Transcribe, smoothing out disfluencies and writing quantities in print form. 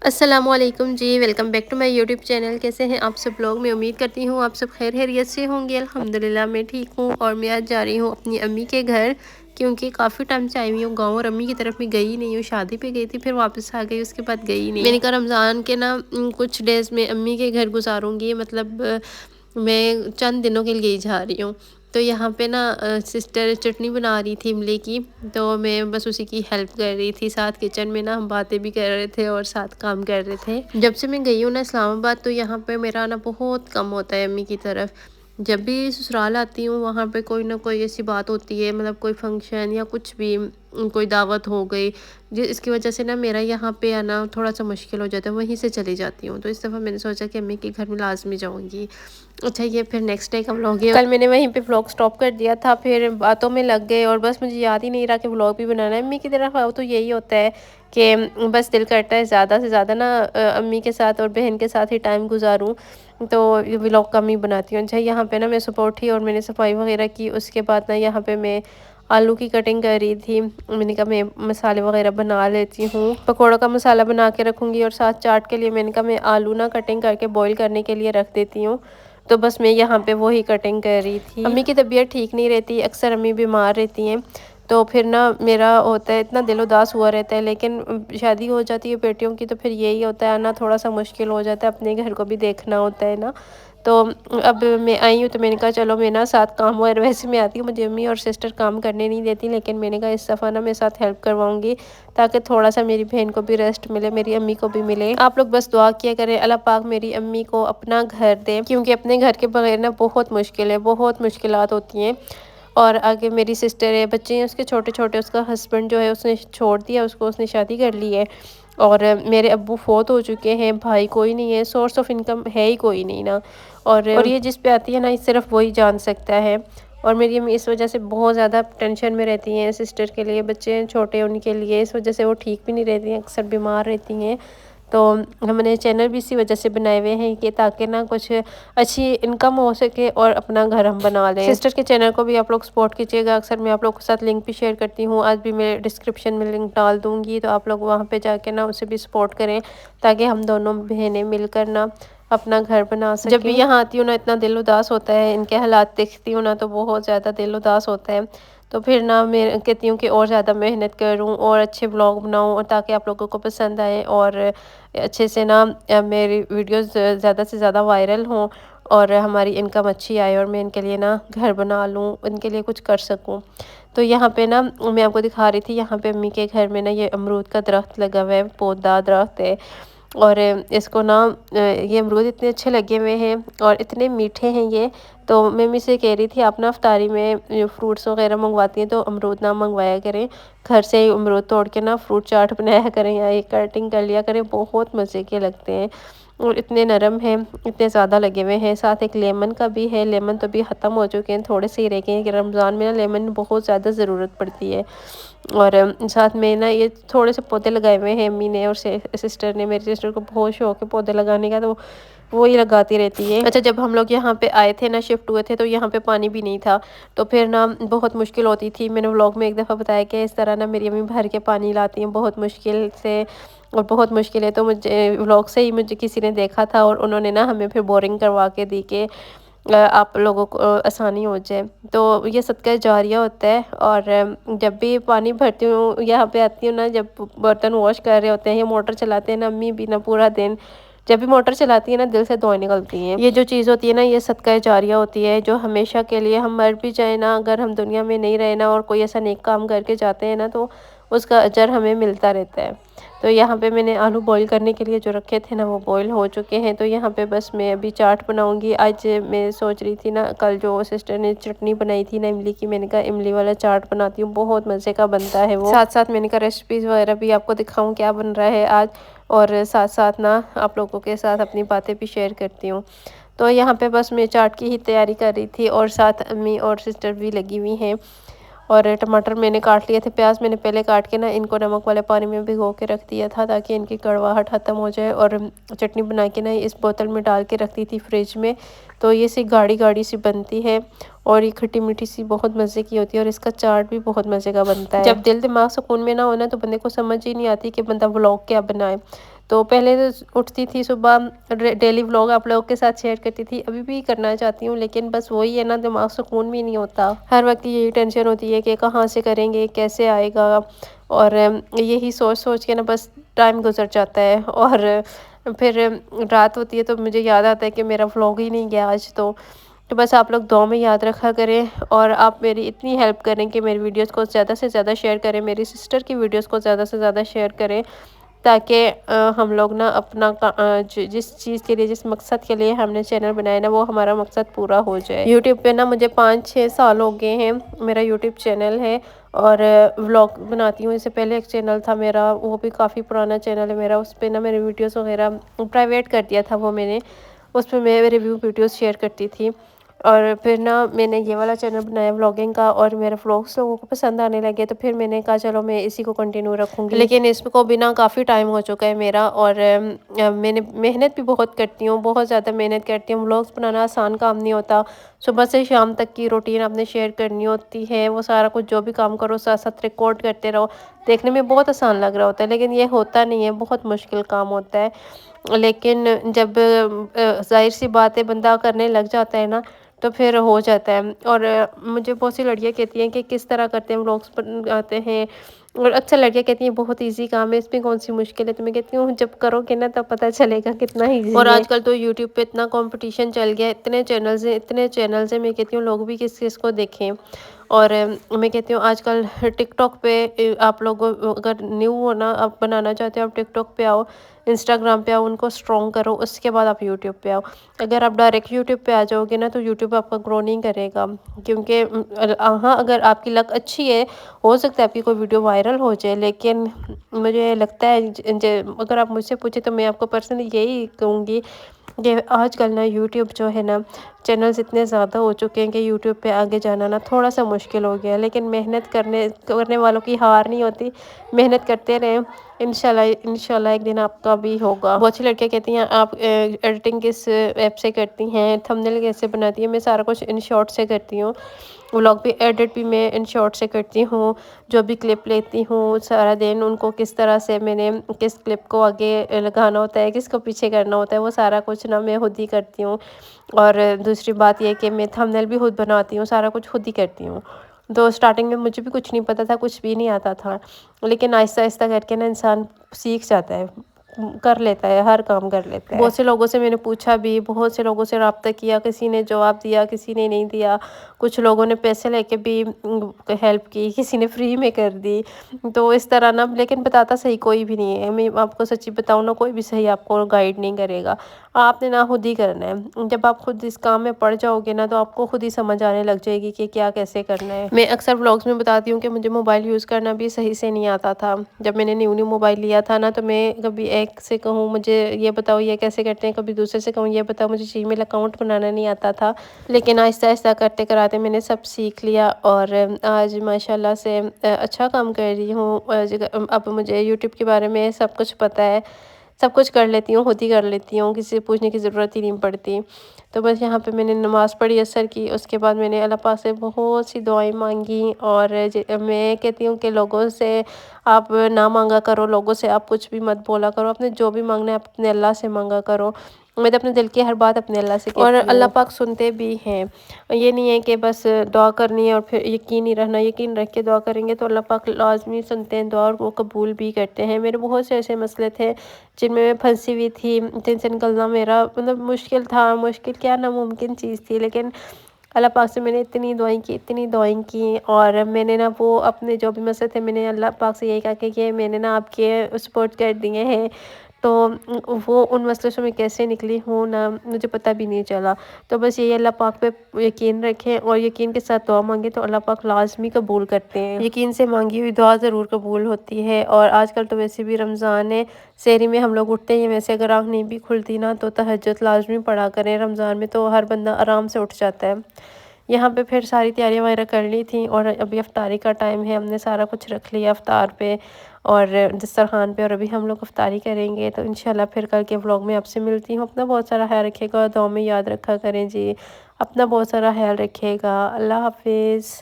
السلام علیکم جی، welcome back to my YouTube channel. کیسے ہیں آپ سب لوگ؟ میں امید کرتی ہوں آپ سب خیر خیریت سے ہوں گے۔ الحمدللہ میں ٹھیک ہوں، اور میں آج جا رہی ہوں اپنی امی کے گھر، کیونکہ کافی ٹائم سے آئی ہوئی ہوں گاؤں، اور امی کی طرف میں گئی نہیں ہوں۔ شادی پہ گئی تھی، پھر واپس آ گئی، اس کے بعد گئی نہیں۔ میں نے کہا رمضان کے کچھ ڈیز میں امی کے گھر گزاروں گی، مطلب میں چند دنوں کے لیے جا رہی ہوں۔ تو یہاں پہ سسٹر چٹنی بنا رہی تھی املی کی، تو میں بس اسی کی ہیلپ کر رہی تھی۔ ساتھ کچن میں ہم باتیں بھی کر رہے تھے اور ساتھ کام کر رہے تھے۔ جب سے میں گئی ہوں اسلام آباد، تو یہاں پہ میرا بہت کم ہوتا ہے امی کی طرف۔ جب بھی سسرال آتی ہوں، وہاں پہ کوئی نہ کوئی ایسی بات ہوتی ہے، مطلب کوئی فنکشن یا کچھ بھی، کوئی دعوت ہو گئی، اس کی وجہ سے میرا یہاں پہ آنا تھوڑا سا مشکل ہو جاتا ہے، وہیں سے چلی جاتی ہوں۔ تو اس دفعہ میں نے سوچا کہ امی کے گھر میں لازمی جاؤں گی۔ اچھا، یہ پھر نیکسٹ ڈے کا ولاگ ہے۔ کل میں نے وہیں پہ ولاگ سٹاپ کر دیا تھا، پھر باتوں میں لگ گئے، اور بس مجھے یاد ہی نہیں رہا کہ ولاگ بھی بنانا ہے۔ امی کی طرف آؤ تو یہی ہوتا ہے کہ بس دل کرتا ہے زیادہ سے زیادہ امی کے ساتھ اور بہن کے ساتھ ہی ٹائم گزاروں، تو ولاگ کم ہی بناتی ہوں۔ اچھا، یہاں پہ میں صبح اٹھی اور میں نے صفائی وغیرہ کی، اس کے بعد یہاں پہ میں آلو کی کٹنگ کر رہی تھی۔ میں نے کہا میں مسالے وغیرہ بنا لیتی ہوں، پکوڑوں کا مسالہ بنا کے رکھوں گی، اور ساتھ چاٹ کے لیے میں نے کہا میں آلو کٹنگ کر کے بوائل کرنے کے لیے رکھ دیتی ہوں۔ تو بس میں یہاں پہ وہی کٹنگ کر رہی تھی۔ امی کی طبیعت ٹھیک نہیں رہتی، اکثر امی بیمار رہتی ہیں، تو پھر میرا ہوتا ہے اتنا دل اداس ہوا رہتا ہے، لیکن شادی ہو جاتی ہے بیٹیوں کی تو پھر یہی ہوتا ہے نا، تھوڑا سا مشکل ہو جاتا ہے، اپنے گھر کو بھی دیکھنا ہوتا ہے نا۔ تو اب میں آئی ہوں تو میں نے کہا چلو میں ساتھ کام ہوا، ویسے میں آتی ہوں، مجھے امی اور سسٹر کام کرنے نہیں دیتی، لیکن میں نے کہا اس دفعہ میں ساتھ ہیلپ کرواؤں گی، تاکہ تھوڑا سا میری بہن کو بھی ریسٹ ملے، میری امی کو بھی ملے۔ آپ لوگ بس دعا کیا کریں اللہ پاک میری امی کو اپنا گھر دے، کیونکہ اپنے گھر کے بغیر بہت مشکل ہے، بہت مشکلات ہوتی ہیں۔ اور آگے میری سسٹر ہے، بچے ہیں اس کے چھوٹے چھوٹے، اس کا ہسبینڈ جو ہے اس نے چھوڑ دیا، اس نے شادی کر لی ہے، اور میرے ابو فوت ہو چکے ہیں، بھائی کوئی نہیں ہے، سورس آف انکم ہے ہی کوئی نہیں نا، اور یہ جس پہ آتی ہے صرف وہی جان سکتا ہے۔ اور میری امی اس وجہ سے بہت زیادہ ٹینشن میں رہتی ہیں، سسٹر کے لیے، بچے ہیں چھوٹے ان کے لیے، اس وجہ سے وہ ٹھیک بھی نہیں رہتی ہیں، اکثر بیمار رہتی ہیں۔ تو ہم نے چینل بھی اسی وجہ سے بنائے ہوئے ہیں کہ تاکہ کچھ اچھی انکم ہو سکے اور اپنا گھر ہم بنا لیں۔ سسٹر کے چینل کو بھی آپ لوگ سپورٹ کیجیے گا، اکثر میں آپ لوگ کے ساتھ لنک بھی شیئر کرتی ہوں، آج بھی میں ڈسکرپشن میں لنک ڈال دوں گی، تو آپ لوگ وہاں پہ جا کے اسے بھی سپورٹ کریں، تاکہ ہم دونوں بہنیں مل کر اپنا گھر بنا سکیں۔ جب بھی یہاں آتی ہوں اتنا دل اداس ہوتا ہے، ان کے حالات دیکھتی ہوں تو بہت زیادہ دل اداس ہوتا ہے، تو پھر میں کہتی ہوں کہ اور زیادہ محنت کروں اور اچھے ولاگ بناؤں، اور تاکہ آپ لوگوں کو پسند آئے، اور اچھے سے میری ویڈیوز زیادہ سے زیادہ وائرل ہوں، اور ہماری انکم اچھی آئے، اور میں ان کے لیے گھر بنا لوں، ان کے لیے کچھ کر سکوں۔ تو یہاں پہ میں آپ کو دکھا رہی تھی، یہاں پہ امی کے گھر میں یہ امرود کا درخت لگا ہوا ہے، پودا درخت ہے، اور اس کو یہ امرود اتنے اچھے لگے ہوئے ہیں اور اتنے میٹھے ہیں یہ، تو میں امی سے کہہ رہی تھی آپ افطاری میں فروٹس وغیرہ منگواتی ہیں تو امرود منگوایا کریں، گھر سے ہی امرود توڑ کے فروٹ چاٹ بنایا کریں، یا یہ کٹنگ کر لیا کریں، بہت مزے کے لگتے ہیں، اور اتنے نرم ہیں، اتنے زیادہ لگے ہوئے ہیں۔ ساتھ ایک لیمن کا بھی ہے، لیمن تو بھی ختم ہو چکے ہیں، تھوڑے سے ہی رہ گئے ہیں، کہ رمضان میں لیمن بہت زیادہ ضرورت پڑتی ہے۔ اور ساتھ میں یہ تھوڑے سے پودے لگائے ہوئے ہیں امی نے اور سسٹر نے، میری سسٹر کو بہت شوق ہے پودے لگانے کا، تو وہی لگاتی رہتی ہے۔ اچھا، جب ہم لوگ یہاں پہ آئے تھے شفٹ ہوئے تھے، تو یہاں پہ پانی بھی نہیں تھا، تو پھر بہت مشکل ہوتی تھی۔ میں نے ولاگ میں ایک دفعہ بتایا کہ اس طرح میری امی بھر کے پانی لاتی ہیں بہت مشکل سے، اور بہت مشکل ہے، تو مجھے ولاگ سے ہی مجھے کسی نے دیکھا تھا، اور انہوں نے ہمیں پھر بورنگ کروا کے دی کہ آپ لوگوں کو آسانی ہو جائے، تو یہ صدقہ جاریہ ہوتا ہے۔ اور جب بھی پانی بھرتی ہوں، یہاں پہ آتی ہوں جب برتن واش کر رہے ہوتے ہیں یا موٹر چلاتے ہیں امی بھی پورا دن، جب بھی موٹر چلاتی ہے دل سے دعائیں نکلتی ہیں۔ یہ جو چیز ہوتی ہے یہ صدقہ جاریہ ہوتی ہے، جو ہمیشہ کے لیے، ہم مر بھی جائیں اگر ہم دنیا میں نہیں رہے اور کوئی ایسا نیک کام کر کے جاتے ہیں تو اس کا اجر ہمیں ملتا رہتا ہے۔ تو یہاں پہ میں نے آلو بوائل کرنے کے لیے جو رکھے تھے وہ بوائل ہو چکے ہیں، تو یہاں پہ بس میں ابھی چاٹ بناؤں گی۔ آج میں سوچ رہی تھی کل جو سسٹر نے چٹنی بنائی تھی املی کی، میں نے کہا املی والا چاٹ بناتی ہوں، بہت مزے کا بنتا ہے وہ۔ ساتھ ساتھ میں نے کہا ریسیپیز وغیرہ بھی آپ کو دکھاؤں کیا بن رہا ہے آج، اور ساتھ ساتھ آپ لوگوں کے ساتھ اپنی باتیں بھی شیئر کرتی ہوں۔ تو یہاں پہ بس میں چاٹ کی ہی تیاری کر رہی تھی، اور ساتھ امی اور سسٹر بھی لگی ہوئی ہیں۔ اور ٹماٹر میں نے کاٹ لیے تھے، پیاز میں نے پہلے کاٹ کے ان کو نمک والے پانی میں بھگو کے رکھ دیا تھا، تاکہ ان کی کڑواہٹ ختم ہو جائے، اور چٹنی بنا کے اس بوتل میں ڈال کے رکھ دی تھی فریج میں، تو یہ گاڑی گاڑی سی بنتی ہے، اور یہ کھٹی میٹھی سی بہت مزے کی ہوتی ہے، اور اس کا چاٹ بھی بہت مزے کا بنتا ہے۔ جب دل دماغ سکون میں نہ ہونا تو بندے کو سمجھ ہی نہیں آتی کہ بندہ ولاگ کیا بنائے۔ تو پہلے تو اٹھتی تھی صبح ڈیلی ولاگ آپ لوگوں کے ساتھ شیئر کرتی تھی، ابھی بھی کرنا چاہتی ہوں، لیکن بس وہی ہے نا، دماغ سکون بھی نہیں ہوتا، ہر وقت یہی ٹینشن ہوتی ہے کہ کہاں سے کریں گے، کیسے آئے گا، اور یہی سوچ سوچ کے نا بس ٹائم گزر جاتا ہے، اور پھر رات ہوتی ہے تو مجھے یاد آتا ہے کہ میرا ولاگ ہی نہیں گیا آج تو بس آپ لوگ دعاؤں میں یاد رکھا کریں، اور آپ میری اتنی ہیلپ کریں کہ میری ویڈیوز کو زیادہ سے زیادہ شیئر کریں، میری سسٹر کی ویڈیوز کو زیادہ سے زیادہ شیئر کریں، تاکہ ہم لوگ نا اپنا جس چیز کے لیے، جس مقصد کے لیے ہم نے چینل بنایا نا، وہ ہمارا مقصد پورا ہو جائے۔ یوٹیوب پہ نا مجھے 5-6 سال ہو گئے ہیں، میرا یوٹیوب چینل ہے، اور ولاگ بناتی ہوں۔ اس سے پہلے ایک چینل تھا میرا، وہ بھی کافی پرانا چینل ہے میرا، اس پہ نا میرے ویڈیوز وغیرہ پرائیویٹ کر دیا تھا وہ میں نے، اس پہ میں ریویو ویڈیوز شیئر کرتی تھی، اور پھر نا میں نے یہ والا چینل بنایا ولاگنگ کا، اور میرے ولاگس لوگوں کو پسند آنے لگے، تو پھر میں نے کہا چلو میں اسی کو کنٹینیو رکھوں گی، لیکن اس کو بھی نا کافی ٹائم ہو چکا ہے میرا، اور میں نے محنت بھی بہت کرتی ہوں، بہت زیادہ محنت کرتی ہوں، ولاگس بنانا آسان کام نہیں ہوتا، صبح سے شام تک کی روٹین آپ نے شیئر کرنی ہوتی ہے، وہ سارا کچھ جو بھی کام کرو ساتھ ساتھ ریکارڈ کرتے رہو، دیکھنے میں بہت آسان لگ رہا ہوتا ہے، لیکن یہ ہوتا نہیں ہے، بہت مشکل کام ہوتا ہے، لیکن جب ظاہر سی بات ہے بندہ کرنے لگ جاتا ہے نا تو پھر ہو جاتا ہے۔ اور مجھے بہت سی لڑکیاں کہتی ہیں کہ کس طرح کرتے ہیں، ولاگس بناتے ہیں، اور اکثر لڑکیاں کہتی ہیں بہت ایزی کام ہے، اس میں کون سی مشکل ہے، تو میں کہتی ہوں جب کرو گے نا تب پتہ چلے گا کتنا ایزی ہے۔ اور آج کل تو یوٹیوب پہ اتنا کمپٹیشن چل گیا ہے، اتنے چینلز ہیں، میں کہتی ہوں لوگ بھی کس کو دیکھیں، اور میں کہتی ہوں آج کل ٹک ٹاک پہ آپ لوگ اگر نیو ہو نا، آپ بنانا چاہتے ہو، آپ ٹک ٹاک پہ آؤ، انسٹاگرام پہ آؤ، ان کو اسٹرانگ کرو، اس کے بعد آپ یوٹیوب پہ آؤ۔ اگر آپ ڈائریکٹ یوٹیوب پہ آ جاؤ گے نا تو یوٹیوب آپ کا گرو نہیں کرے گا، کیونکہ ہاں اگر آپ کی لک اچھی ہے، ہو سکتا ہے آپ کی کوئی ویڈیو وائرل ہو جائے، لیکن مجھے لگتا ہے اگر آپ مجھ سے پوچھیں تو میں آپ کو پرسنلی یہی کہوں گی کہ آج کل نا یوٹیوب جو ہے نا، چینلز اتنے زیادہ ہو چکے ہیں کہ یوٹیوب پہ آگے جانا نا تھوڑا سا مشکل ہو گیا ہے، لیکن محنت کرنے والوں کی ہار نہیں ہوتی، محنت کرتے رہیں، انشاءاللہ ایک دن آپ کا بھی ہوگا۔ بہت سی لڑکیاں کہتی ہیں آپ ایڈیٹنگ کس ایپ سے کرتی ہیں، تھمبنیل کیسے بناتی ہیں، میں سارا کچھ ان شارٹ سے کرتی ہوں، ولاگ بھی ایڈٹ بھی میں ان شارٹ سے کرتی ہوں، جو بھی کلپ لیتی ہوں سارا دن ان کو کس طرح سے میں نے کس کلپ کو آگے لگانا ہوتا ہے، کس کو پیچھے کرنا ہوتا ہے، وہ سارا کچھ نا میں خود ہی کرتی ہوں۔ اور دوسری بات یہ کہ میں تھمبنیل بھی خود بناتی ہوں، سارا کچھ خود ہی کرتی ہوں۔ تو سٹارٹنگ میں مجھے بھی کچھ نہیں پتا تھا، کچھ بھی نہیں آتا تھا، لیکن آہستہ آہستہ کر کے نا انسان سیکھ جاتا ہے، کر لیتا ہے، ہر کام کر لیتا ہے۔ بہت سے لوگوں سے میں نے پوچھا بھی، بہت سے لوگوں سے رابطہ کیا، کسی نے جواب دیا، کسی نے نہیں دیا، کچھ لوگوں نے پیسے لے کے بھی ہیلپ کی، کسی نے فری میں کر دی، تو اس طرح نا، لیکن بتاتا صحیح کوئی بھی نہیں ہے، میں آپ کو سچی بتاؤں نا، کوئی بھی صحیح آپ کو گائیڈ نہیں کرے گا، آپ نے نا خود ہی کرنا ہے، جب آپ خود اس کام میں پڑ جاؤ گے نا تو آپ کو خود ہی سمجھ آنے لگ جائے گی کہ کیا کیسے کرنا ہے۔ میں اکثر ولاگس میں بتاتی ہوں کہ مجھے موبائل یوز کرنا بھی صحیح سے نہیں آتا تھا، جب میں نے نیو موبائل لیا تھا نا تو میں کبھی ایک سے کہوں مجھے یہ بتاؤ یہ کیسے کرتے ہیں، کبھی دوسرے سے کہوں یہ بتاؤ مجھے جی میل اکاؤنٹ بنانا نہیں آتا تھا، لیکن آہستہ آہستہ کرتے کراتے میں نے سب سیکھ لیا، اور آج ماشاءاللہ سے اچھا کام کر رہی ہوں، اب مجھے یوٹیوب کے بارے میں سب کچھ پتہ ہے، سب کچھ کر لیتی ہوں، خود ہی کر لیتی ہوں، کسی سے پوچھنے کی ضرورت ہی نہیں پڑتی۔ تو بس یہاں پہ میں نے نماز پڑھی عصر کی، اس کے بعد میں نے اللہ پاک سے بہت سی دعائیں مانگی، اور میں کہتی ہوں کہ لوگوں سے آپ نہ مانگا کرو، لوگوں سے آپ کچھ بھی مت بولا کرو، آپ نے جو بھی مانگنا ہے آپ اپنے اللہ سے مانگا کرو، میں تو اپنے دل کی ہر بات اپنے اللہ سے کہتی ہوں، اور اللہ پاک سنتے بھی ہیں، یہ نہیں ہے کہ بس دعا کرنی ہے اور پھر یقین ہی رہنا، یقین رکھ کے دعا کریں گے تو اللہ پاک لازمی سنتے ہیں دعا، اور وہ قبول بھی کرتے ہیں۔ میرے بہت سے ایسے مسئلے تھے جن میں پھنسی ہوئی تھی، جن سے نکلنا میرا مطلب مشکل تھا، مشکل کیا ناممکن چیز تھی، لیکن اللہ پاک سے میں نے اتنی دعائیں کی، اور میں نے نا وہ اپنے جو بھی مسئلے تھے میں نے اللہ پاک سے یہی کہا کہ یہ میں نے نا آپ کے سپورٹ کر دیے ہیں، تو وہ ان مسئلوں سے میں کیسے نکلی ہوں نا مجھے پتہ بھی نہیں چلا۔ تو بس یہی اللہ پاک پہ یقین رکھیں، اور یقین کے ساتھ دعا مانگیں تو اللہ پاک لازمی قبول کرتے ہیں، یقین سے مانگی ہوئی دعا ضرور قبول ہوتی ہے۔ اور آج کل تو ویسے بھی رمضان ہے، سحری میں ہم لوگ اٹھتے ہیں، ویسے اگر آنکھ نہیں بھی کھلتی نا تو تہجد لازمی پڑھا کریں، رمضان میں تو ہر بندہ آرام سے اٹھ جاتا ہے۔ یہاں پہ پھر ساری تیاریاں وغیرہ کر لی تھیں، اور ابھی افطاری کا ٹائم ہے، ہم نے سارا کچھ رکھ لیا افطار پہ اور دسترخوان پہ، اور ابھی ہم لوگ افطاری کریں گے، تو انشاءاللہ پھر کل کے ولاگ میں آپ سے ملتی ہوں۔ اپنا بہت سارا خیال رکھے گا، دعاؤں میں یاد رکھا کریں جی، اپنا بہت سارا خیال رکھے گا، اللہ حافظ۔